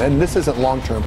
and this isn't long term.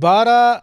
12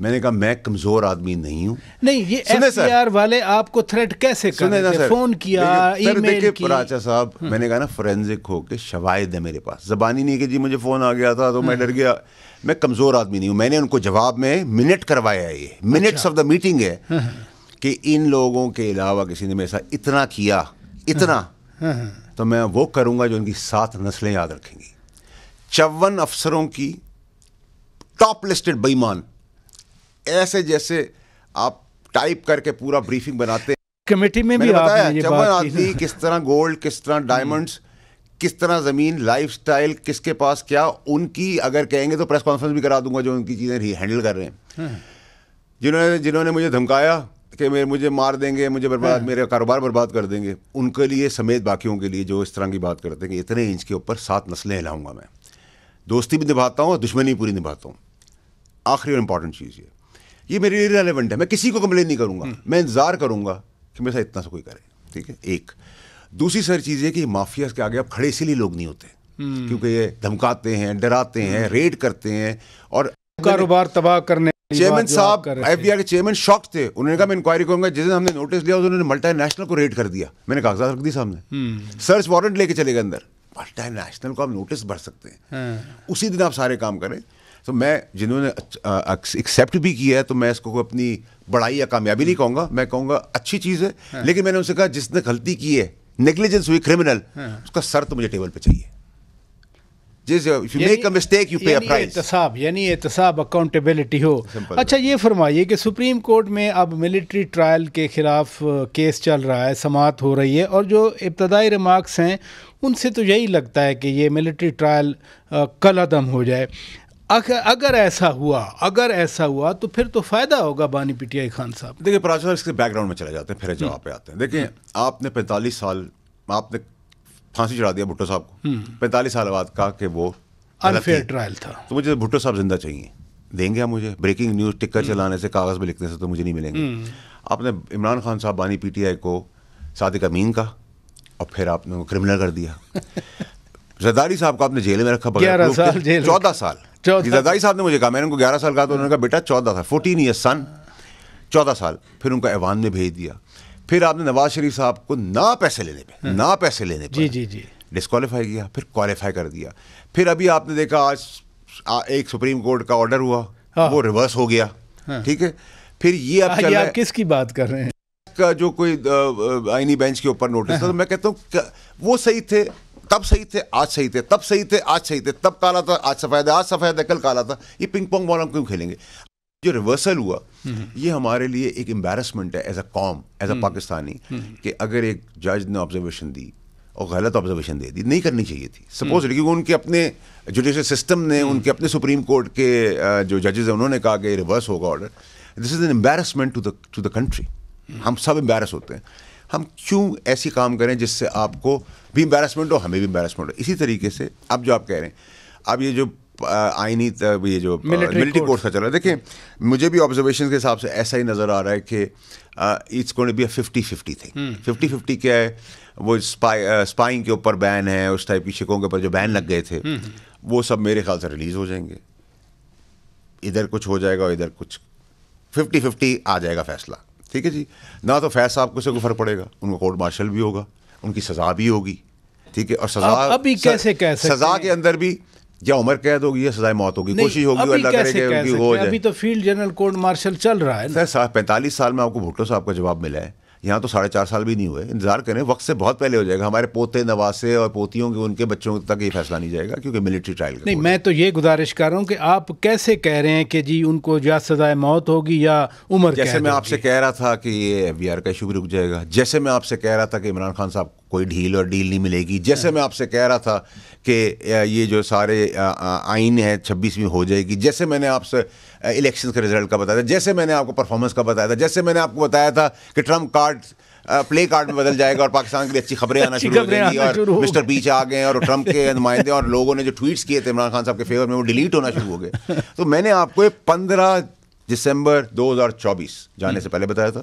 میں نے کہا میں کمزور آدمی نہیں ہوں. نہیں یہ ایف بی آر والے آپ کو تھریٹ کیسے کر رہے تھے؟ فون کیا، ای میل کی؟ پراچا صاحب میں نے کہا نا فورینزک ہو کے شواہد ہے میرے پاس، زبانی نہیں کہ جی مجھے فون آ گیا تھا تو میں ڈر گیا. میں کمزور آدمی نہیں ہوں. میں نے ان کو جواب میں منٹ کروایا ہے، یہ منٹس آف دا میٹنگ ہے کہ ان لوگوں کے علاوہ کسی نے میرے ساتھ اتنا کیا اتنا تو میں وہ کروں گا جو ان کی 7 نسلیں یاد رکھیں گی. 54 افسروں کی ٹاپ لسٹڈ بے ایمان، ایسے جیسے آپ ٹائپ کر کے پورا بریفنگ بناتے ہیں. کمیٹی میں بھی بتایا 54 آدمی کس طرح گولڈ، کس طرح ڈائمنڈز، کس طرح زمین، لائف سٹائل کس کے پاس کیا، ان کی اگر کہیں گے تو پریس کانفرنس بھی کرا دوں گا جو ان کی چیزیں ہینڈل کر رہے ہیں. جنہوں نے مجھے دھمکایا کہ مجھے مار دیں گے، مجھے برباد، میرے کاروبار برباد کر دیں گے، ان کے لیے سمیت باقیوں کے لیے جو اس طرح کی بات کرتے ہیں کہ اتنے انچ کے اوپر 7 نسلیں ہلاؤں گا میں. دوستی بھی نبھاتا ہوں اور دشمنی پوری نبھاتا ہوں. آخری اور امپورٹنٹ چیز یہ میرے لیے ریلیونٹ ہے. میں کسی کو کمپلین نہیں کروں گا، میں انتظار کروں گا کہ میرے ساتھ اتنا سا کوئی کرے. ٹھیک ہے. ایک دوسری سر چیز یہ کہ مافیا کے آگے اب کھڑے اسی لیے لوگ نہیں ہوتے کیونکہ یہ دھمکاتے ہیں، ڈراتے ہیں، ریڈ کرتے ہیں اور کاروبار تباہ کرنے. چیئرمین صاحب ایف بی آئی کے چیئرمین شاک تھے. انہوں نے کہا میں انکوائری کروں گا. جس دن ہم نے نوٹس لیا انہوں نے ملٹی نیشنل کو ریڈ کر دیا. میں نے کاغذات رکھ دی سامنے، سرچ وارنٹ لے کے چلے گئے اندر. ملٹی نیشنل کو آپ نوٹس بھر سکتے ہیں، اسی دن آپ سارے کام کریں. تو میں جنہوں نے ایکسیپٹ بھی کیا ہے تو میں اس کو اپنی بڑائی یا کامیابی نہیں کہوں گا، میں کہوں گا اچھی چیز ہے. لیکن میں نے ان سے کہا جس نے غلطی کی ہے، نیگلیجنس ہوئی، کرمنل، اس کا سر تو مجھے ٹیبل پہ چاہیے. احتساب، یعنی احتساب، اکاؤنٹیبلٹی ہو. اچھا یہ فرمائیے کہ سپریم کورٹ میں اب ملٹری ٹرائل کے خلاف کیس چل رہا ہے، سماعت ہو رہی ہے، اور جو ابتدائی ریمارکس ہیں ان سے تو یہی لگتا ہے کہ یہ ملٹری ٹرائل کل عدم ہو جائے. اگر ایسا ہوا تو پھر تو فائدہ ہوگا بانی پی ٹی آئی خان صاحب. دیکھیں پراچا اس کے بیک گراؤنڈ میں چلے جاتے ہیں، پھر جواب پہ آتے ہیں. دیکھیں آپ نے 45 سال آپ نے پھانسی چڑھا دیا بھٹو صاحب کو. 45 سال بعد کہا کہ وہ انفیئر ٹرائل تھا. تو مجھے بھٹو صاحب زندہ چاہیے. دیں گے آپ مجھے بریکنگ نیوز ٹکر چلانے سے، کاغذ پہ لکھنے سے تو مجھے نہیں ملیں گے. آپ نے عمران خان صاحب بانی پی ٹی آئی کو صادق امین کا، اور پھر آپ نے وہ کرمنل کر دیا. زرداری صاحب کو آپ نے جیل میں رکھا 14 سال. زرداری صاحب نے مجھے کہا، میں نے ان کو 11 سال کہا تو انہوں نے کہا بیٹا 14 سال، 14 ایئرس سن، 14 سال. پھر ان کو ایوان میں بھیج دیا. پھر آپ نے نواز شریف صاحب کو نہ پیسے لینے پہ جی ڈسکوالیفائی کیا، پھر کوالیفائی کر دیا. پھر ابھی آپ نے دیکھا آج ایک سپریم کورٹ کا آرڈر ہوا، وہ ریورس ہو گیا. ٹھیک ہے. پھر یہ اب چل رہا ہے، کس کی بات کر رہے ہیں؟ کا جو کوئی آئینی بینچ کے اوپر نوٹس تھا. تو میں کہتا ہوں وہ صحیح تھے، تب صحیح تھے، آج صحیح تھے، تب صحیح تھے، آج صحیح تھے، تب کالا تھا، آج سفید ہے، آج سفید ہے، کل کالا تھا. یہ پنگ پونگ بال ہم کیوں کھیلیں گے؟ جو ریورسل ہوا یہ ہمارے لیے ایک امبیرسمنٹ ہے ایز اے قوم، ایز اے پاکستانی، کہ اگر ایک جج نے آبزرویشن دی اور غلط آبزرویشن دے دی، نہیں کرنی چاہیے تھی سپوز، کیونکہ ان کے اپنے جوڈیشل سسٹم نے، ان کے اپنے سپریم کورٹ کے جو ججز ہیں انہوں نے کہا کہ ریورس ہوگا order. This is an embarrassment to the country. ہم سب امبیرس ہوتے ہیں. ہم کیوں ایسی کام کریں جس سے آپ کو بھی امبیرسمنٹ ہو، ہمیں بھی امبیرسمنٹ ہو. اسی طریقے سے اب جو آپ کہہ رہے ہیں، اب یہ جو آئینی یہ جو ملٹری کورٹ کا چل رہا ہے، دیکھیں مجھے بھی آبزرویشن کے حساب سے ایسا ہی نظر آ رہا ہے کہ it's going to be a 50-50 thing. 50-50 کیا ہے؟ وہ اسپائنگ کے اوپر بین ہے، اس ٹائپ کی شکوں کے اوپر جو بین لگ گئے تھے وہ سب میرے خیال سے ریلیز ہو جائیں گے. ادھر کچھ ہو جائے گا، ادھر کچھ 50-50 آ جائے گا فیصلہ. ٹھیک ہے جی. نہ تو فیض صاحب کو سے کوئی فرق پڑے گا، ان کو کورٹ مارشل بھی ہوگا، ان کی سزا بھی ہوگی. ٹھیک ہے. اور سزا ابھی کیسے کہہ سکتے ہیں؟ سزا کے اندر بھی یا عمر قید ہوگی یا سزائے موت ہوگی، کوشش ہوگی اللہ کرے کہ ان کی ہو جائے. ابھی تو فیلڈ جنرل کورٹ مارشل چل رہا ہے. سر 45 سال میں آپ کو بھٹو صاحب کا جواب ملا ہے، یہاں تو 4.5 سال بھی نہیں ہوئے. انتظار کریں، وقت سے بہت پہلے ہو جائے گا. ہمارے پوتے نواسے اور پوتیوں کے، ان کے بچوں تک یہ فیصلہ نہیں جائے گا کیونکہ ملٹری ٹرائل نہیں. میں تو یہ گزارش کر رہا ہوں کہ آپ کیسے کہہ رہے ہیں کہ جی ان کو یا سزائے موت ہوگی یا عمر قید. جیسے میں آپ سے کہہ رہا تھا کہ یہ ایف بی آر کا ایشو بھی رک جائے گا، جیسے میں آپ سے کہہ رہا تھا کہ عمران خان صاحب کوئی ڈھیل اور ڈیل نہیں ملے گی، جیسے میں آپ سے کہہ رہا تھا کہ یہ جو سارے آئین ہے 26ویں ہو جائے گی، جیسے میں نے آپ سے الیکشن کے رزلٹ کا بتایا تھا، جیسے میں نے آپ کو پرفارمنس کا بتایا تھا، جیسے میں نے آپ کو بتایا تھا کہ ٹرمپ کارڈ پلے کارڈ میں بدل جائے گا اور پاکستان کے لیے اچھی خبریں آنا شروع ہو جائیں گی، اور مسٹر پیچ آ گئے اور ٹرمپ کے نمائندے اور لوگوں نے جو ٹویٹس کیے تھے عمران خان صاحب کے فیور میں وہ ڈیلیٹ ہونا شروع ہو گئے. تو میں نے آپ کو 15 دسمبر 2024 جانے سے پہلے بتایا تھا،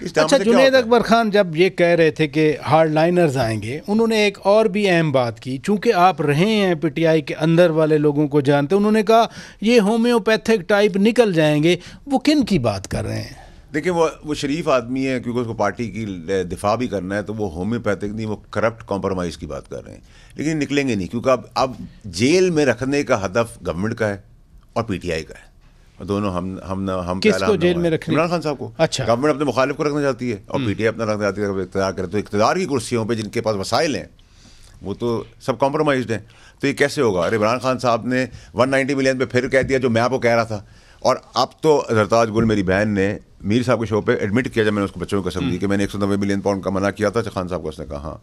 اچھا جنید اکبر خان جب یہ کہہ رہے تھے کہ ہارڈ لائنرز آئیں گے، انہوں نے ایک اور بھی اہم بات کی، چونکہ آپ رہے ہیں پی ٹی آئی کے اندر والے لوگوں کو جانتے، انہوں نے کہا یہ ہومیوپیتھک ٹائپ نکل جائیں گے. وہ کن کی بات کر رہے ہیں؟ دیکھیں وہ شریف آدمی ہے، کیونکہ اس کو پارٹی کی دفاع بھی کرنا ہے، تو وہ ہومیوپیتھک نہیں، وہ کرپٹ کمپرومائز کی بات کر رہے ہیں. لیکن نکلیں گے نہیں، کیونکہ اب جیل میں رکھنے کا ہدف گورنمنٹ کا ہے اور پی ٹی آئی کا ہے. دونوں ہم کس کو جیل میں رکھنے؟ عمران خان صاحب کو. اچھا، گورنمنٹ اپنے مخالف کو رکھنا چاہتی ہے اور پی ٹی آئی اپنا رکھنا چاہتی ہے. اقتدار کرے تو اقتدار کی کرسیوں پہ جن کے پاس وسائل ہیں وہ تو سب کمپرومائزڈ ہیں. تو یہ کیسے ہوگا؟ ارے عمران خان صاحب نے 190 ملین پہ پھر کہہ دیا جو میں آپ کو کہہ رہا تھا. اور اب تو زرتاج گل میری بہن نے میر صاحب کے شو پہ ایڈمٹ کیا، جب میں نے اس کو بچوں کو قسم دی کہ میں نے 190 ملین پاؤنڈ کا منع کیا تھا خان صاحب کو. اس نے کہا ہاں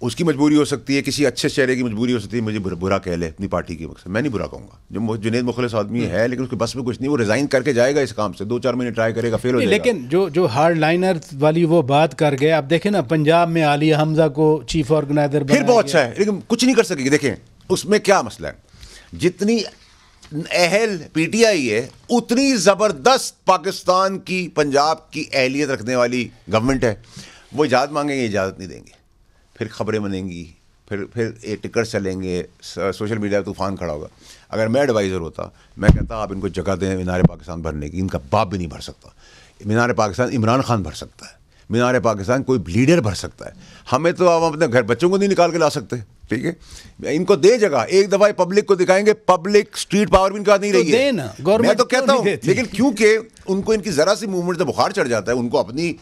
اس کی مجبوری ہو سکتی ہے، کسی اچھے چہرے کی مجبوری ہو سکتی ہے، مجھے برا کہہ لے اپنی پارٹی کی مقصد. میں نہیں برا کہوں گا. جو جنید مخلص آدمی ہے لیکن اس کے بس میں کچھ نہیں، وہ ریزائن کر کے جائے گا اس کام سے، 2-4 مہینے ٹرائی کرے گا، فیل ہو جائے گا. لیکن جو ہارڈ لائنر والی وہ بات کر گئے، اب دیکھیں نا پنجاب میں عالیہ حمزہ کو چیف آرگنائزر پھر بہت اچھا ہے لیکن کچھ نہیں کر سکے گی. دیکھیں اس میں کیا مسئلہ ہے، جتنی اہل پی ٹی آئی ہے اتنی زبردست پاکستان کی پنجاب کی اہلیت رکھنے والی گورنمنٹ ہے. وہ اجازت مانگیں گے، اجازت نہیں دیں گے، پھر خبریں بنیں گی، پھر ٹکٹ چلیں گے، سوشل میڈیا طوفان کھڑا ہوگا. اگر میں ایڈوائزر ہوتا میں کہتا آپ ان کو جگہ دیں مینار پاکستان بھرنے کی. ان کا باپ بھی نہیں بھر سکتا مینار پاکستان. عمران خان بھر سکتا ہے مینار پاکستان، کوئی لیڈر بھر سکتا ہے. ہمیں تو ہم اپنے گھر بچوں کو نہیں نکال کے لا سکتے. ٹھیک ہے، ان کو دے جگہ، ایک دفعہ پبلک کو دکھائیں گے. پبلک اسٹریٹ پاور بھی ان کا نہیں رہی ہے، میں تو کہتا ہوں. لیکن کیونکہ ان کو ان کی ذرا سی موومنٹ سے بخار چڑھ جاتا ہے، ان کو اپنی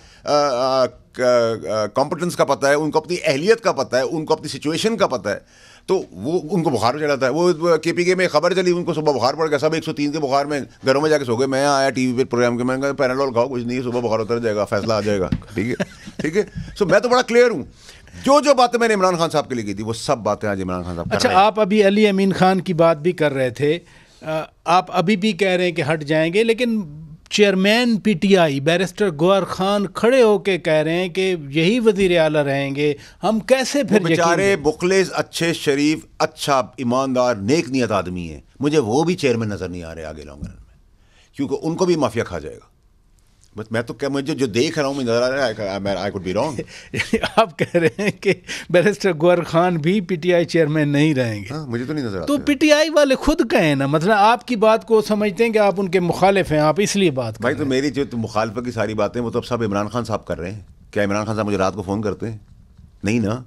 کمپٹنس کا پتہ ہے، ان کو اپنی اہلیت کا پتہ ہے، ان کو اپنی سچویشن کا پتہ ہے، تو وہ ان کو بخار چڑھ جاتا ہے. وہ کے پی کے میں خبر چلی، ان کو صبح بخار پڑ گیا، سب 103 کے بخار میں گھروں میں جا کے سو گئے. میں آیا ٹی وی پہ پروگرام کے، میں نے کہا پیرالول کھاؤ، کچھ نہیں ہے، صبح بخار اتر جائے گا، فیصلہ آ جائے گا. ٹھیک ہے ٹھیک ہے. سو میں تو بڑا کلیئر ہوں، جو باتیں میں نے عمران خان صاحب کے لیے کی تھی وہ سب باتیں آج عمران خان صاحب کر رہے ہیں. اچھا، آپ ابھی علی امین خان کی بات بھی کر رہے تھے، آپ ابھی بھی کہہ رہے ہیں کہ ہٹ جائیں گے، لیکن chairman P T I barrister Gohar Khan کھڑے ہو کے کہہ رہے ہیں کہ یہی وزیر اعلیٰ رہیں گے. ہم کیسے پھر بیچارے مخلص، اچھے، شریف، اچھا، ایماندار، نیک نیت آدمی ہیں، مجھے وہ بھی چیئرمین نظر نہیں آ رہے آگے لانگ رن میں، کیونکہ ان کو بھی مافیا کھا جائے گا. بس میں تو مجھے جو دیکھ رہا ہوں مجھے نظر آ رہا ہے آئی کوڈ بی رانگ. آپ کہہ رہے ہیں کہ بیرسٹر گوہر خان بھی پی ٹی آئی چیئرمین نہیں رہیں گے؟ مجھے تو نہیں نظر آتا. تو پی ٹی آئی والے خود کہیں نا، مطلب آپ کی بات کو سمجھتے ہیں کہ آپ ان کے مخالف ہیں، آپ اس لیے بات بھائی. تو میری جو مخالفت کی ساری باتیں وہ تو اب سب عمران خان صاحب کر رہے ہیں. کیا عمران خان صاحب مجھے رات کو فون کرتے ہیں؟ نہیں نا.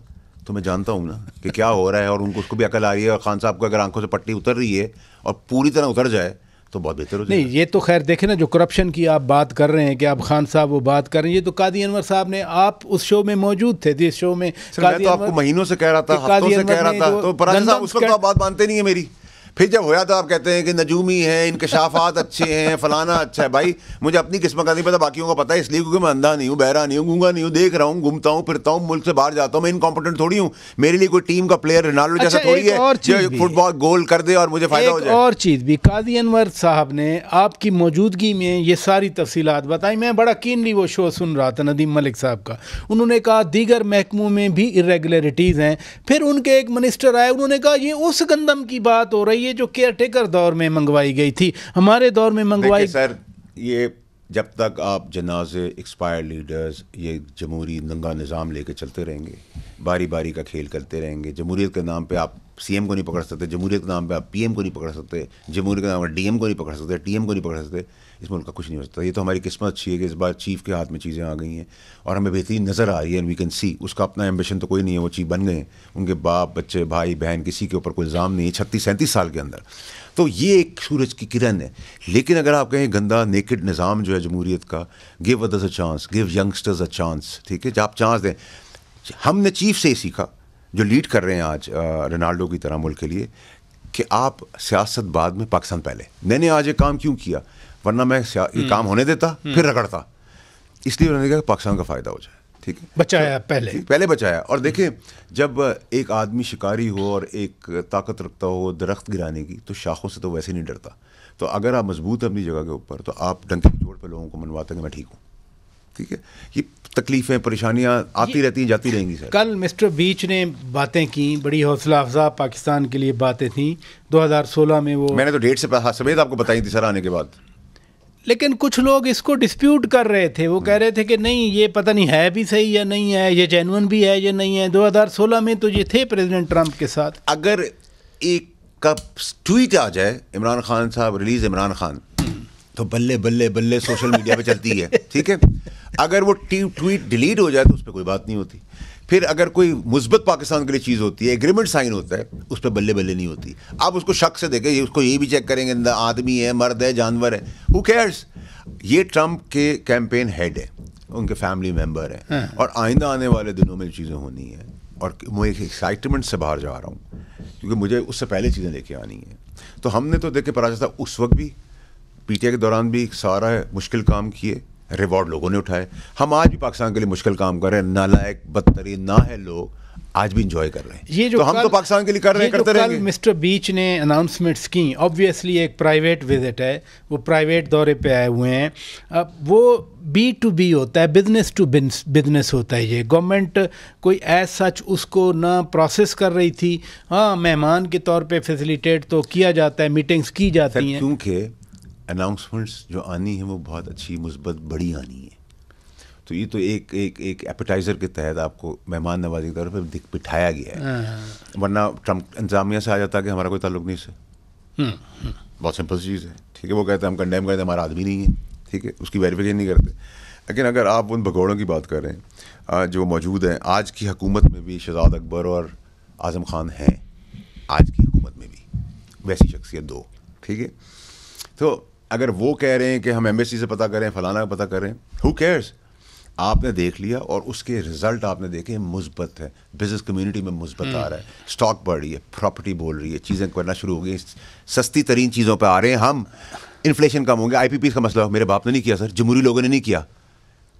تو میں جانتا ہوں نا کہ کیا ہو رہا ہے، اور ان کو اس کو بھی عقل آ رہی ہے. اور خان صاحب کو اگر آنکھوں سے پٹی اتر رہی ہے اور پوری طرح اتر جائے تو بہت بہتر ہو جائے. نہیں، یہ تو خیر دیکھیں نا، جو کرپشن کی آپ بات کر رہے ہیں کہ آپ خان صاحب وہ بات کر رہے ہیں، یہ تو قاضی انور صاحب نے، آپ اس شو میں موجود تھے، جس شو میں میں تو آپ کو مہینوں سے کہہ رہا تھا، ہفتوں سے کہہ رہا تھا. تو پراجا صاحب اس وقت آپ بات مانتے نہیں ہیں میری. پھر جب ہوا تو آپ کہتے ہیں کہ نجومی ہیں، انکشافات اچھے ہیں، فلانا اچھا ہے. بھائی مجھے اپنی قسمت کا نہیں پتا، باقیوں کا پتا ہے، اس لیے کیونکہ میں اندھا نہیں ہوں، بہرا نہیں ہوں، گونگا نہیں ہوں، دیکھ رہا ہوں، گھومتا ہوں، پھرتا ہوں، ملک سے باہر جاتا ہوں. میں انکمپٹنٹ تھوڑی ہوں. میرے لیے کوئی ٹیم کا پلیئر رونالڈو جیسا تھوڑی ہے جو فٹ بال گول کر دے اور مجھے فائدہ ہو جائے. اور چیز بھی، قاضی انور صاحب نے آپ کی موجودگی میں یہ ساری تفصیلات بتائی. میں بڑا کینلی وہ شو سن رہا تھا ندیم ملک صاحب کا. انہوں نے کہا دیگر محکموں میں بھی ارریگولیرٹیز ہیں. پھر ان کے ایک منسٹر آئے، انہوں نے کہا یہ اس گندم کی بات ہو رہی ہے جو کیئر ٹیکر دور میں منگوائی گئی تھی، ہمارے دور میں منگوائی. سر یہ جب تک آپ جنازے، ایکسپائر لیڈرز، یہ جمہوری ننگا نظام لے کے چلتے رہیں گے، باری باری کا کھیل کرتے رہیں گے. جمہوریت کے نام پہ آپ سی ایم کو نہیں پکڑ سکتے، جمہوریت کے نام پہ آپ پی ایم کو نہیں پکڑ سکتے، جمہوریت کے نام پہ ڈی ایم کو نہیں پکڑ سکتے، ٹی ایم کو نہیں پکڑ سکتے. اس ملک کا کچھ نہیں ہو سکتا. یہ تو ہماری قسمت اچھی ہے کہ اس بار چیف کے ہاتھ میں چیزیں آ گئی ہیں اور ہمیں بہترین نظر آ رہی ہے. اینڈ وی کین سی اس کا اپنا ایمبیشن تو کوئی نہیں ہے، وہ چیف بن گئے ہیں، ان کے باپ، بچے، بھائی، بہن، کسی کے اوپر کوئی الزام نہیں ہے 36-37 سال کے اندر. تو یہ ایک سورج کی کرن ہے. لیکن اگر آپ کہیں گندا نیکڈ نظام جو ہے جمہوریت کا، give others a chance, give youngsters a chance. ٹھیک ہے، جب آپ چانس دیں. ہم نے چیف سے ہی سیکھا جو لیڈ کر رہے ہیں آج رونالڈو کی طرح ملک کے لیے، کہ آپ سیاست بعد میں، پاکستان پہلے. میں نے آج یہ کام کیوں کیا؟ ورنہ میں یہ کام ہونے دیتا پھر رگڑتا. اس لیے انہوں نے کہا پاکستان کا فائدہ ہو جائے. ٹھیک ہے، بچایا پہلے بچایا. اور دیکھیں جب ایک آدمی شکاری ہو اور ایک طاقت رکھتا ہو درخت گرانے کی، تو شاخوں سے تو ویسے نہیں ڈرتا. تو اگر آپ مضبوط ہیں اپنی جگہ کے اوپر تو آپ ڈنکے کی چوٹ پہ لوگوں کو منواتے ہیں کہ میں ٹھیک ہوں. ٹھیک ہے، یہ تکلیفیں، پریشانیاں آتی رہتی ہیں، جاتی رہیں گی. سر کل مسٹر بیچ نے باتیں کی، بڑی حوصلہ افزا پاکستان کے لیے باتیں تھیں. 2016 میں وہ، میں نے تو ڈیٹ سے سمیت آپ کو بتائی تھی سر آنے کے بعد. لیکن کچھ لوگ اس کو ڈسپیوٹ کر رہے تھے, وہ کہہ رہے تھے کہ نہیں یہ پتہ نہیں ہے بھی صحیح یا نہیں ہے, یہ جینون بھی ہے یا نہیں ہے. 2016 میں تو یہ تھے پریزیڈنٹ ٹرمپ کے ساتھ. اگر ایک کا ٹویٹ آ جائے عمران خان صاحب ریلیز عمران خان, تو بلے بلے بلے سوشل میڈیا پہ چلتی ہے, ٹھیک ہے. اگر وہ ٹویٹ ڈیلیٹ ہو جائے تو اس پہ کوئی بات نہیں ہوتی. پھر اگر کوئی مثبت پاکستان کے لیے چیز ہوتی ہے, ایگریمنٹ سائن ہوتا ہے, اس پہ بلے بلے نہیں ہوتی. آپ اس کو شک سے دیکھیں, اس کو یہ بھی چیک کریں گے آدمی ہے, مرد ہے, جانور ہے, ہو کیئرس. یہ ٹرمپ کے کیمپین ہیڈ ہے, ان کے فیملی ممبر ہیں, اور آئندہ آنے والے دنوں میں چیزیں ہونی ہیں. اور میں ایک ایکسائٹمنٹ سے باہر جا رہا ہوں کیونکہ مجھے اس سے پہلے چیزیں لے کے آنی ہیں. تو ہم نے تو دیکھے پراجا صاحب اس وقت بھی پی ٹی آئی کے دوران بھی سارا مشکل کام کیے, ریوارڈ لوگوں نے اٹھائے. ہم آج بھی پاکستان کے لیے مشکل کام کر رہے ہیں, نالائق بدترین نہ ہے لوگ آج بھی انجوائے کر رہے ہیں. تو ہم تو پاکستان کے لیے کر رہے ہیں, کرتے رہیں گے. مسٹر بیچ نے اناؤنسمنٹس کی, آبویسلی ایک پرائیویٹ وزٹ ہے, وہ پرائیویٹ دورے پہ آئے ہوئے ہیں. وہ بی ٹو بی ہوتا ہے, بزنس ٹو بزنس ہوتا ہے. یہ گورنمنٹ کوئی ایز سچ اس کو نہ پروسیس کر رہی تھی. ہاں مہمان کے طور پہ فیسیلیٹیٹ تو کیا جاتا ہے, میٹنگز کی جاتی ہیں, کیونکہ اناؤنسمنٹس جو آنی ہیں وہ بہت اچھی مثبت بڑی آنی ہے. تو یہ تو ایک ایپیٹائزر کے تحت آپ کو مہمان نوازی کے طور پہ بٹھایا گیا ہے, ورنہ ٹرمپ انتظامیہ سے آ جاتا کہ ہمارا کوئی تعلق نہیں اس سے. بہت سمپل چیز ہے, ٹھیک ہے. وہ کہتے ہیں ہم کنڈیم کرتے ہیں, ہمارا آدمی نہیں ہے, ٹھیک ہے, اس کی ویریفیکیشن نہیں کرتے. لیکن اگر آپ ان بھگوڑوں کی بات کر رہے ہیں جو موجود ہیں آج کی حکومت میں بھی, شہزاد اکبر اور اعظم خان ہیں آج کی حکومت میں بھی, ویسی شخصیت دو, ٹھیک ہے. تو اگر وہ کہہ رہے ہیں کہ ہم ایمبیسی سے پتہ کریں, فلانا کا پتہ کریں, ہو کیئرس. آپ نے دیکھ لیا اور اس کے رزلٹ آپ نے دیکھے مثبت ہے. بزنس کمیونٹی میں مثبت آ رہا ہے, اسٹاک بڑھ رہی ہے, پراپرٹی بول رہی ہے, چیزیں کرنا شروع ہو گئی, سستی ترین چیزوں پہ آ رہے ہیں ہم. انفلیشن کم ہوں گے. آئی پی پیز کا مسئلہ میرے باپ نے نہیں کیا سر, جمہوری لوگوں نے نہیں کیا,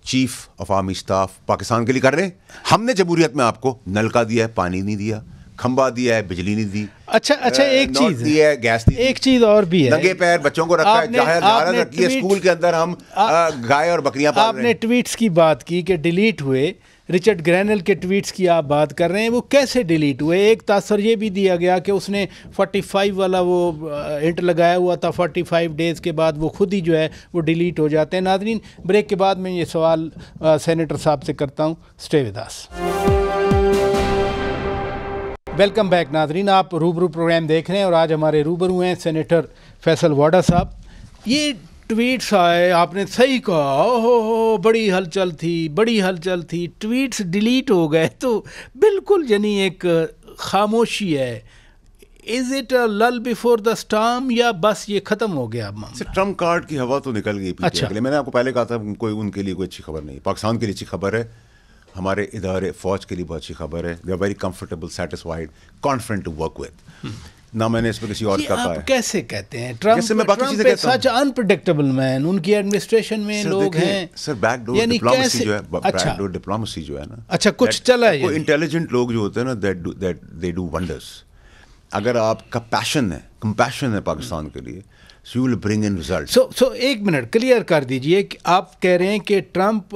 chief of army staff Pakistan کے لیے کر رہے ہیں. ہم نے جمہوریت میں آپ کو نل کا دیا ہے, پانی نہیں دیا, کھمبا دیا ہے, بجلی نہیں دی. اچھا ایک چیز ہے, گیس نہیں, ایک چیز اور بھی ہے, ننگے پیر بچوں کو رکھا ہے, جہاز رکھی ہے اسکول کے اندر, ہم گائے اور بکریاں پال رہے ہیں. آپ نے ٹویٹس کی بات کی کہ ڈیلیٹ ہوئے, رچرڈ گرینل کے ٹویٹس کی آپ بات کر رہے ہیں, وہ کیسے ڈیلیٹ ہوئے؟ ایک تاثر یہ بھی دیا گیا کہ اس نے 45 والا وہ انٹ لگایا ہوا تھا, 45 ڈیز کے بعد وہ خود ہی جو ہے وہ ڈیلیٹ ہو جاتے ہیں. ناظرین بریک کے بعد میں یہ سوال سینیٹر صاحب سے کرتا ہوں, stay with us. Welcome back ناظرین, آپ روبرو پروگرام دیکھ رہے ہیں اور آج ہمارے روبرو ہیں سینیٹر فیصل واڈا صاحب. یہ ٹویٹس آئے, آپ نے صحیح کہا, ہو بڑی ہلچل تھی, ٹویٹس ڈیلیٹ ہو گئے, تو بالکل یعنی ایک خاموشی ہے. Is it a Lal before the storm یا بس یہ ختم ہو گیا معاملہ؟ ٹرمپ کارڈ کی ہوا تو نکل گئی. اچھا, میں نے آپ کو پہلے کہا تھا کوئی ان کے لیے کوئی اچھی خبر نہیں, پاکستان کے لیے اچھی خبر ہے, ہمارے ادارے فوج کے لیے بہت اچھی خبر ہے. They are very comfortable, satisfied, confident to work with. نہ میں نے اس پہ کسی اور کا کہا ہے. کیسے کہتے ہیں ٹرمپ سچ انپریڈکٹیبل مین, ان کی ایڈمنسٹریشن میں لوگ ہیں سر, بیک ڈور ڈپلومیسی جو ہے, بیک ڈور ڈپلومیسی جو ہے نا, اچھا کچھ چلا ہے. وہ انٹیلیجنٹ لوگ جو ہوتے ہیں نا, دے ڈو ونڈرس. اگر آپ کا پیشن ہے, کمپیشن ہے پاکستان کے لیے, so you will bring in results. سو ایک منٹ کلیئر کر دیجئے کہ آپ کہہ رہے ہیں کہ ٹرمپ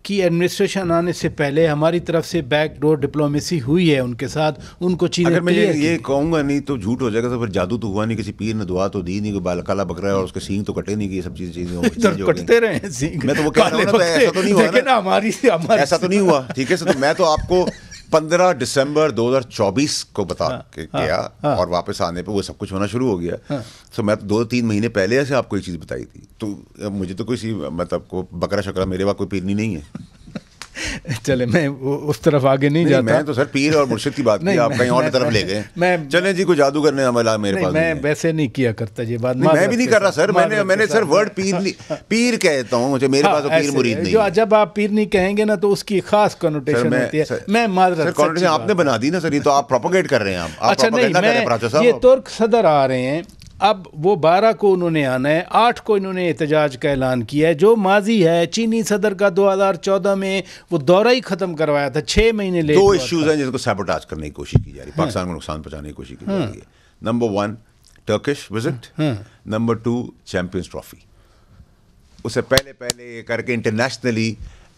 کی ایڈمنسٹریشن آنے سے پہلے ہماری طرف سے بیک ڈور ڈپلومیسی ہوئی ہے ان کے ساتھ, ان کو چیزیں. اگر میں یہ کہوں گا نہیں تو جھوٹ ہو جائے گا, تو پھر جادو تو ہوا نہیں, کسی پیر نے دعا تو دی نہیں, کوئی کالا بکرا ہے اور اس کے سینگ تو کٹے نہیں, یہ سب چیزیں کٹتے رہے ہیں سینگ. میں تو وہ کہہ رہا ہوں, ایسا تو نہیں ہوا, ایسا تو نہیں ہوا, ٹھیک ہے. تو میں تو آپ کو 15 دسمبر 2024 کو بتا کے گیا اور واپس آنے پہ وہ سب کچھ ہونا شروع ہو گیا. تو میں 2-3 مہینے پہلے سے آپ کو یہ چیز بتائی تھی. تو مجھے تو کوئی مطلب کو بکرا شکرا میرے وہاں کوئی پیرنی نہیں ہے. چلے میں اس طرف آگے نہیں جاتا. میں تو سر پیر اور مرشد کی بات کی, آپ کہیں اور طرف لے گئے. چلیں جی, کوئی جادو کرنے والا میرے پاس میں ویسے نہیں کیا کرتا یہ بات. میں بھی نہیں کر رہا سر, میں نے سر ورڈ پیر کہتا ہوں, مجھے میرے پاس پیر مرید نہیں. جب آپ پیر نہیں کہیں گے نا تو اس کی خاص کنوٹیشن ہوتی ہے. میں معذرت, کنوٹیشن آپ نے بنا دی نا سر, یہ تو آپ پروپیگیٹ کر رہے ہیں. اچھا نہیں, یہ ترک صدر آ رہے ہیں اب, وہ 12 کو انہوں نے آنا ہے, 8 کو انہوں نے احتجاج کا اعلان کیا ہے. جو ماضی ہے چینی صدر کا 2014 میں وہ دورہ ہی ختم کروایا تھا, 6 مہینے لے. 2 ایشوز ہیں جن کو سیبوٹاج کرنے کی کوشش کی جا رہی ہے, پاکستان کو نقصان پہنچانے کی کوشش کی جا رہی ہے. Number 1 Turkish visit, number 2 champions trophy. اس سے پہلے یہ کر کے انٹرنیشنلی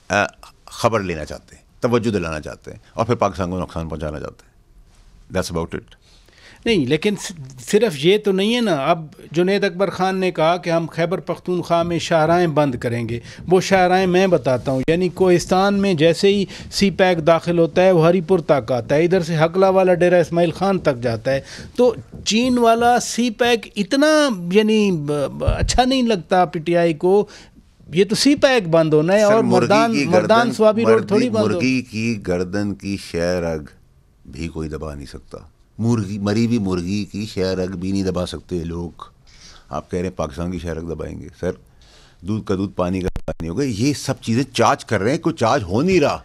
خبر لینا چاہتے ہیں, توجہ دلانا چاہتے ہیں, اور پھر پاکستان کو نقصان پہنچانا چاہتے ہیں. That's about it. نہیں لیکن صرف یہ تو نہیں ہے نا. اب جنید اکبر خان نے کہا کہ ہم خیبر پختونخوا میں شاہراہیں بند کریں گے. وہ شاہراہیں میں بتاتا ہوں, یعنی کوہستان میں جیسے ہی سی پیک داخل ہوتا ہے وہ ہری پور تک آتا ہے, ادھر سے حقلہ والا ڈیرہ اسماعیل خان تک جاتا ہے. تو چین والا سی پیک اتنا یعنی اچھا نہیں لگتا پی ٹی آئی کو. یہ تو سی پیک بند ہونا ہے اور مردان سوابی روڈ تھوڑی بند ہو. مرغی کی گردن کی شہ رگ بھی کوئی دبا نہیں سکتا. مری ہوئی مرغی کی شہ رگ بھی نہیں دبا سکتے لوگ. آپ کہہ رہے ہیں پاکستان کی شہ رگ دبائیں گے. سر دودھ کا دودھ پانی کا پانی ہوگا. یہ سب چیزیں چارج کر رہے ہیں, کوئی چارج ہو نہیں رہا.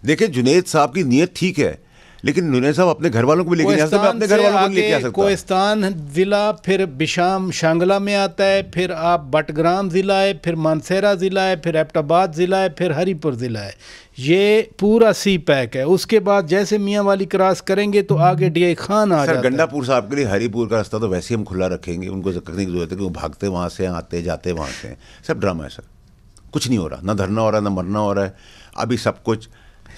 دیکھیں جنید صاحب کی نیت ٹھیک ہے, لیکن جنید صاحب اپنے گھر والوں کو بھی لے کے اپنے گھر والوں کو لے کے آ سکتا. کوہستان ضلع پھر بشام شانگلہ میں آتا ہے, پھر آپ بٹگرام ضلع ہے, پھر مانسہرہ ضلع ہے, پھر ایبٹ آباد ضلع ہے, پھر ہری پور ضلع ہے. یہ پورا سی پیک ہے. اس کے بعد جیسے میاں والی کراس کریں گے تو آگے ڈی آئی خان آ جاتا ہے. گنڈا پور صاحب کے لیے ہری پور کا راستہ تو ویسے ہی ہم کھلا رکھیں گے. ان کو کرنے کی ضرورت ہے کہ وہ بھاگتے وہاں سے آتے جاتے وہاں سے. سب ڈرامہ ہے سر, کچھ نہیں ہو رہا. نہ دھرنا ہو رہا ہے, نہ مرنا ہو رہا ہے. ابھی سب کچھ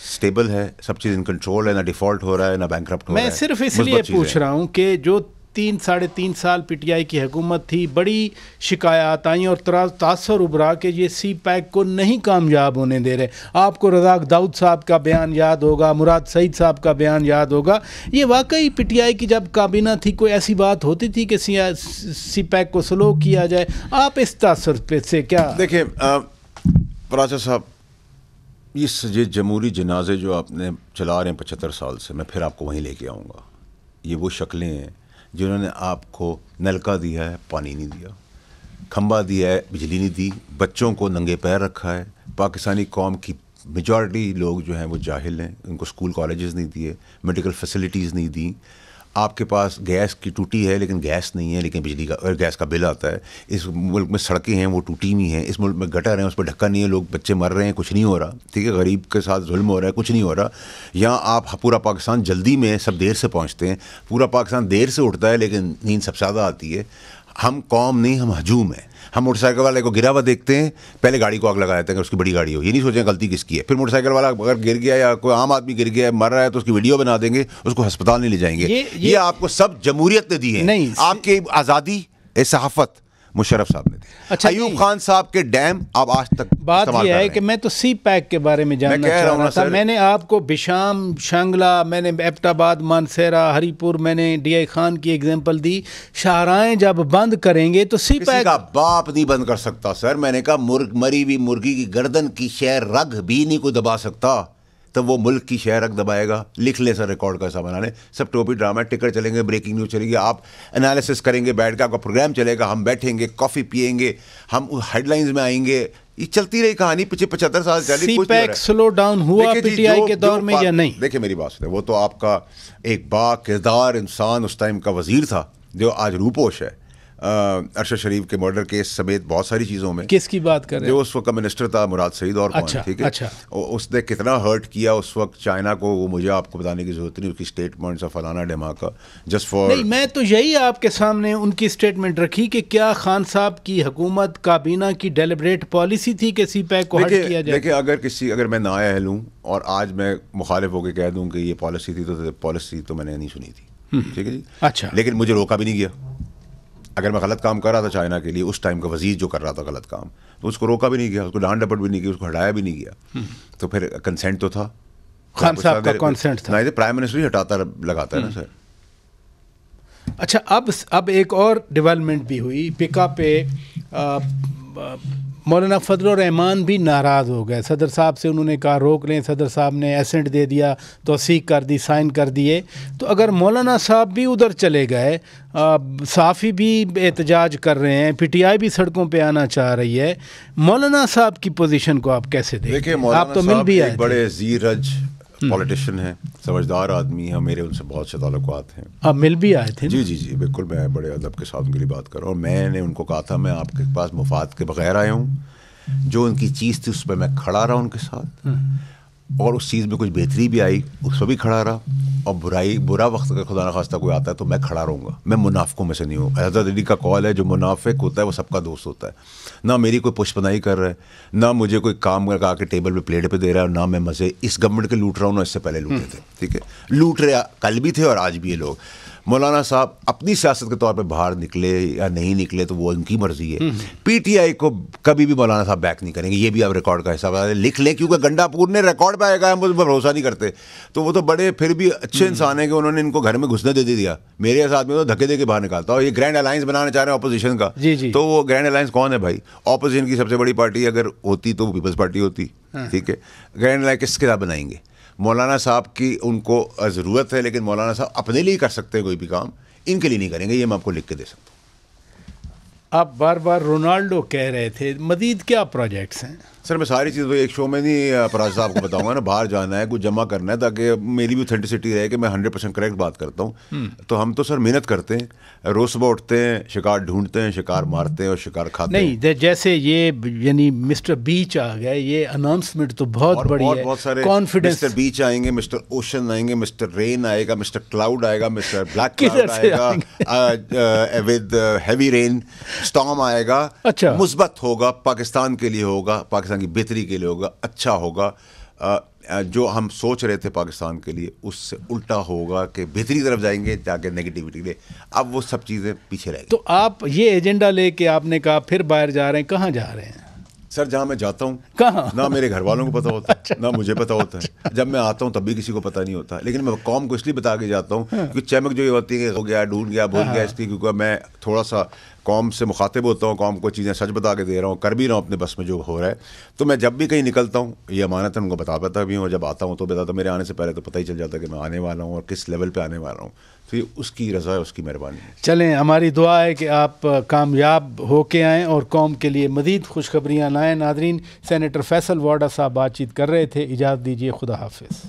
اسٹیبل ہے, سب چیز ان کنٹرول ہے, نہ ڈیفالٹ ہو رہا ہے, نہ بینکرپٹ ہو رہا ہے. میں صرف اس لیے پوچھ رہا ہوں کہ جو 3-3.5 سال پی ٹی آئی کی حکومت تھی, بڑی شکایات آئیں اور تاثر ابھرا کہ یہ سی پیک کو نہیں کامیاب ہونے دے رہے. آپ کو رزاق داؤد صاحب کا بیان یاد ہوگا, مراد سعید صاحب کا بیان یاد ہوگا. یہ واقعی پی ٹی آئی کی جب کابینہ تھی کوئی ایسی بات ہوتی تھی کہ سی پیک کو سلو کیا جائے؟ آپ اس تاثر پہ سے کیا دیکھیں پراچا صاحب, یہ جمہوری جنازے جو آپ نے چلا رہے ہیں 75 سال سے, میں پھر آپ کو وہیں لے کے آؤں گا. یہ وہ شکلیں ہیں جنہوں نے آپ کو نلکا دیا ہے, پانی نہیں دیا, کھمبا دیا ہے, بجلی نہیں دی, بچوں کو ننگے پیر رکھا ہے. پاکستانی قوم کی میجورٹی لوگ جو ہیں وہ جاہل ہیں, ان کو اسکول کالجز نہیں دیے, میڈیکل فیسلٹیز نہیں دیں. آپ کے پاس گیس کی ٹوٹی ہے لیکن گیس نہیں ہے, لیکن بجلی کا گیس کا بل آتا ہے. اس ملک میں سڑکیں ہیں وہ ٹوٹی ہوئی ہیں, اس ملک میں گٹر ہیں اس پہ ڈھکن نہیں ہے, لوگ بچے مر رہے ہیں, کچھ نہیں ہو رہا. ٹھیک ہے, غریب کے ساتھ ظلم ہو رہا ہے, کچھ نہیں ہو رہا. یہاں آپ پورا پاکستان جلدی میں, سب دیر سے پہنچتے ہیں. پورا پاکستان دیر سے اٹھتا ہے لیکن نیند سب زیادہ آتی ہے. ہم قوم نہیں, ہم ہجوم ہیں. ہم موٹر سائیکل والے کو گرا ہوا دیکھتے ہیں, پہلے گاڑی کو آگ لگا دیتے ہیں کہ اس کی بڑی گاڑی ہو, یہ نہیں سوچیں غلطی کس کی ہے. پھر موٹر سائیکل والا اگر گر گیا یا کوئی عام آدمی گر گیا مر رہا ہے تو اس کی ویڈیو بنا دیں گے, اس کو ہسپتال نہیں لے جائیں گے. یہ آپ کو سب جمہوریت نے دی ہے. آپ کی آزادی صحافت مشرف صاحب نے دی. اچھا, ایوب خان صاحب کے ڈیم آپ آج تک بات یہ ہے کہ میں تو سی پیک کے بارے میں جاننا چاہ رہا تھا. میں نے آپ کو بشام شانگلہ, میں نے ایبٹ آباد, مانسہرہ, ہری پور, میں نے ڈی آئی خان کی ایگزامپل دی. شاہراہیں جب بند کریں گے تو سی پیک کا باپ نہیں بند کر سکتا سر. میں نے کہا مری ہوئی مرغی کی گردن کی شہ رگ بھی نہیں کوئی دبا سکتا. تب وہ ملک کی شہ رگ دبائے گا. لکھ لیں سر, ریکارڈ کا حساب بنا لیں. سب ٹوپی ڈرامہ, ٹکر چلیں گے, بریکنگ نیوز چلے گی, آپ انالیسس کریں گے بیٹھ کے, آپ کا پروگرام چلے گا, ہم بیٹھیں گے, کافی پئیں گے, ہم ہیڈ لائنز میں آئیں گے. یہ چلتی رہی کہانی 75 سال چلی. سی پیک سلو ڈاؤن ہوا پی ٹی آئی کے دور میں یا نہیں؟ دیکھیں میری بات سنیں, وہ تو آپ کا ایک با کردار انسان اس ٹائم کا وزیر تھا جو آج روپوش ہے. ارشد شریف کے مرڈر کیس سمیت بہت ساری چیزوں میں. کس کی بات کر رہے ہیں؟ جو اس وقت کا منسٹر تھا مراد سعید اور کون, ٹھیک ہے. اس نے کتنا ہرٹ کیا اس وقت چائنا کو, وہ مجھے آپ کو بتانے کی ضرورت نہیں. اس کی اسٹیٹمنٹس فلانا ڈھماکا جسٹ فار نہیں. میں تو یہی آپ کے سامنے ان کی اسٹیٹمنٹ رکھی کہ کیا خان صاحب کی حکومت کابینہ کی ڈیلیبریٹ پالیسی تھی کہ سی پیک کو ہٹ کیا جائے. دیکھیں اگر میں نااہل ہوں اور آج میں مخالف ہو کے کہہ دوں کہ یہ پالیسی تھی, تو پالیسی تو میں نے نہیں سنی تھی. ٹھیک ہے جی. اچھا, لیکن مجھے روکا بھی نہیں گیا. اگر میں غلط کام کر رہا تھا چائنا کے لیے, اس ٹائم کا وزیر جو کر رہا تھا غلط کام, تو اس کو روکا بھی نہیں گیا, اس کو ڈانٹ ڈپٹ بھی نہیں گیا, اس کو ہٹایا بھی نہیں گیا. تو پھر کنسینٹ تو تھا, خان صاحب کا کنسینٹ تھا. نہیں, پرائم منسٹر ہی ہٹاتا لگاتا ہے نا سر. اچھا, اب ایک اور ڈیولپمنٹ بھی ہوئی. پکا پہ مولانا فضل الرحمان بھی ناراض ہو گئے. صدر صاحب سے انہوں نے کہا روک لیں, صدر صاحب نے ایسنٹ دے دیا, توثیق کر دی, سائن کر دیے. تو اگر مولانا صاحب بھی ادھر چلے گئے, صحافی بھی احتجاج کر رہے ہیں, پی ٹی آئی بھی سڑکوں پہ آنا چاہ رہی ہے, مولانا صاحب کی پوزیشن کو آپ کیسے دیکھیں؟ آپ تو مل بھی آئے, بڑے زیرج پولیٹیشین ہیں, سمجھدار آدمی ہیں, میرے ان سے بہت سے تعلقات ہیں. آپ مل بھی آئے تھے؟ جی جی جی بالکل, میں بڑے ادب کے ساتھ ان کے لیے بات کر رہا ہوں. اور میں نے ان کو کہا تھا میں آپ کے پاس مفاد کے بغیر آیا ہوں, جو ان کی چیز تھی اس پہ میں کھڑا رہا ان کے ساتھ, اور اس چیز میں کچھ بہتری بھی آئی اس پہ بھی کھڑا رہا, اور برا وقت اگر خدا نخواستہ کوئی آتا ہے تو میں کھڑا رہوں گا. میں منافقوں میں سے نہیں ہوں. حضرت علی کا قول ہے, جو منافق ہوتا ہے وہ سب کا دوست ہوتا ہے. نہ میری کوئی پشت پناہی کر رہا ہے, نہ مجھے کوئی کام لگا کے ٹیبل پہ پلیٹ پہ دے رہا ہے, اور نہ میں مزے اس گورنمنٹ کے لوٹ رہا ہوں, نہ اس سے پہلے لوٹے تھے. ٹھیک ہے, لوٹ رہے کل بھی تھے اور آج بھی یہ لوگ. مولانا صاحب اپنی سیاست کے طور پہ باہر نکلے یا نہیں نکلے تو وہ ان کی مرضی ہے. پی ٹی آئی کو کبھی بھی مولانا صاحب بیک نہیں کریں گے, یہ بھی آپ ریکارڈ کا حصہ لکھ لیں, کیونکہ گنڈا پور نے ریکارڈ پہ آئے گا, ہم اس پر بھروسہ نہیں کرتے. تو وہ تو بڑے پھر بھی اچھے انسان ہیں کہ انہوں نے ان کو گھر میں گھسنے دے دیا. میرے ساتھ میں تو دھکے دے کے باہر نکالتا. اور یہ گرینڈ الائنس بنانا چاہ رہے ہیں اپوزیشن کا, تو وہ گرینڈ الائنس کون ہے بھائی؟ اپوزیشن کی سب سے بڑی پارٹی اگر ہوتی تو وہ پیپلز پارٹی ہوتی. ٹھیک ہے, گرینڈ الائنس کس کے ساتھ بنائیں گے؟ مولانا صاحب کی ان کو ضرورت ہے, لیکن مولانا صاحب اپنے لیے کر سکتے ہیں کوئی بھی کام, ان کے لیے نہیں کریں گے. یہ میں آپ کو لکھ کے دے سکتا ہوں. آپ بار بار رونالڈو کہہ رہے تھے, مزید کیا پروجیکٹس ہیں؟ سر میں ساری چیز ایک شو میں نہیں پراج صاحب کو بتاؤں گا نا, باہر جانا ہے, کچھ جمع کرنا ہے, تاکہ میری بھی اوتھینٹسٹی رہے کہ میں 100% کریکٹ بات کرتا ہوں. تو ہم تو سر محنت کرتے ہیں, روز صبح اٹھتے ہیں, شکار ڈھونڈتے ہیں, شکار مارتے ہیں اور شکار کھاتے ہیں. نہیں جیسے یہ یعنی مسٹر بیچ آ گئے, یہ اناؤنسمنٹ تو بہت بڑی ہے. بہت سارے کانفیڈنس, مسٹر بیچ آئیں گے, مسٹر اوشن آئیں گے, مسٹر رین آئے گا, مسٹر کلاؤڈ آئے گا, مسٹر بلیک کلاؤڈ آئے گا ود ہیوی رین, اسٹارم آئے گا. اچھا, مثبت ہوگا, پاکستان کے لیے ہوگا, پاکستان کی بہتری کے لیے ہوگا, اچھا ہوگا. جو ہم سوچ رہے تھے پاکستان کے لیے اس سے الٹا ہوگا کہ بہتری طرف جائیں گے جا کے نیگیٹیوٹی لے. اب وہ سب چیزیں پیچھے رہ گئی. تو آپ یہ ایجنڈا لے کے آپ نے کہا پھر باہر جا رہے ہیں, کہاں جا رہے ہیں؟ سر جہاں میں جاتا ہوں, کہاں؟ نہ میرے گھر والوں کو پتہ ہوتا ہے, نہ مجھے پتہ ہوتا ہے. جب میں آتا ہوں تب بھی کسی کو پتہ نہیں ہوتا, لیکن میں قوم کو اس لیے بتا کے جاتا ہوں کیونکہ چمک جو یہ ہوتی ہے کہ ہو گیا, ڈھونڈ گیا, بھول گیا, اس لیے کیونکہ میں تھوڑا سا قوم سے مخاطب ہوتا ہوں, قوم کو چیزیں سچ بتا کے دے رہا ہوں, کر بھی رہا ہوں اپنے بس میں جو ہو رہا ہے. تو میں جب بھی کہیں نکلتا ہوں یہ امانت ان کو بتا پاتا بھی ہوں, اور جب آتا ہوں تو بتاتا, میرے آنے سے پہلے تو پتہ ہی چل جاتا ہے کہ میں آنے والا ہوں اور کس لیول پہ آنے والا ہوں. تو یہ اس کی رضا ہے, اس کی مہربانی ہے. چلیں, ہماری دعا ہے کہ آپ کامیاب ہو کے آئیں اور قوم کے لیے مزید خوشخبریاں لائیں. ناظرین, سینیٹر فیصل واڈا صاحب بات چیت کر رہے تھے. اجازت دیجیے, خدا حافظ.